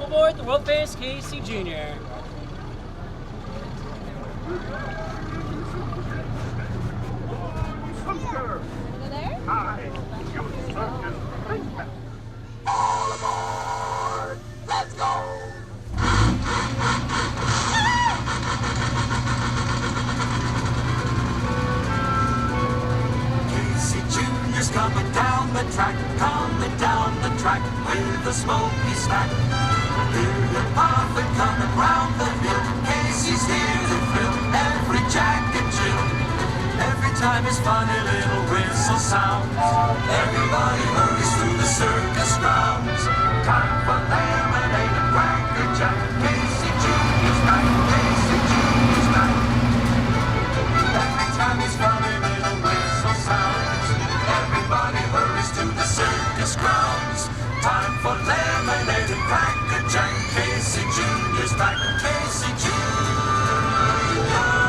aboard the world-famous Casey Jr. Hi, you circus princess. All aboard! Let's go! Casey Jr.'s coming down the track with a smoky snack. Hear the puffin' coming round the hill. Casey's here to thrill every Jack and Jill. Every time his funny little whistle sounds, everybody hurries through the circus grounds. Time for lemonade and cracker jack. Casey Jr.'s back. Casey Jr.'s back. Every time his funny little whistle sounds, everybody hurries to the circus grounds. Time for lemonade and cracker jack. Casey Jr.'s back. Casey Jr.'s back.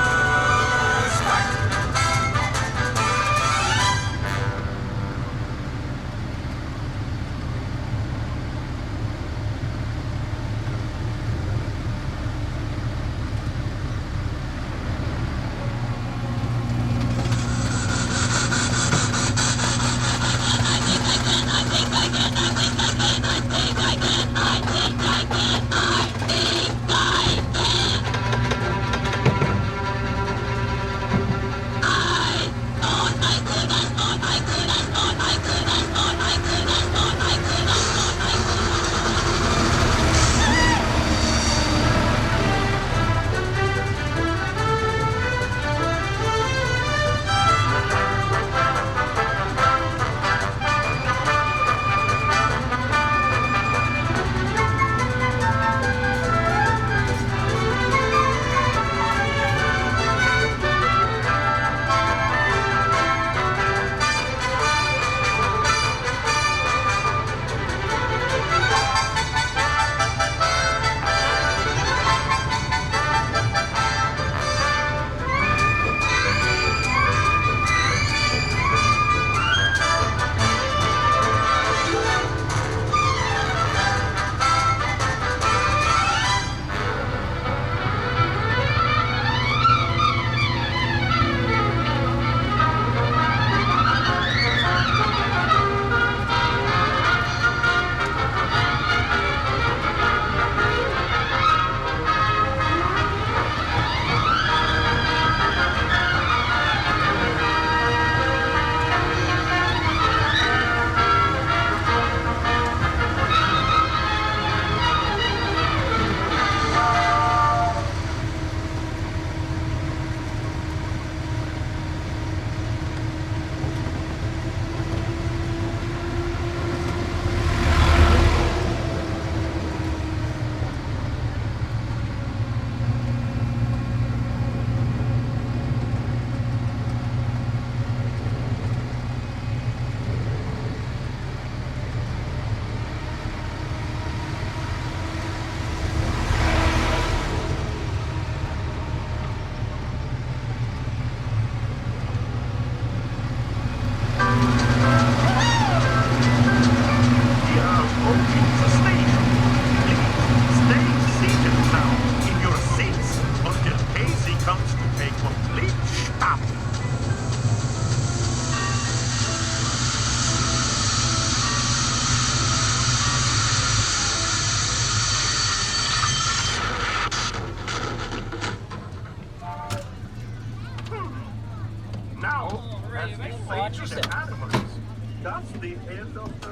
That's the end of the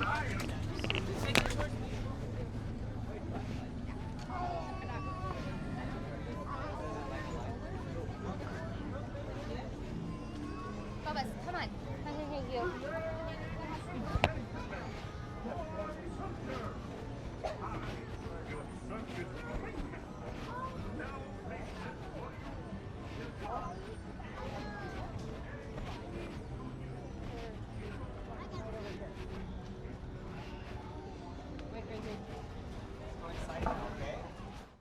line. Bubba, come on. Thank you.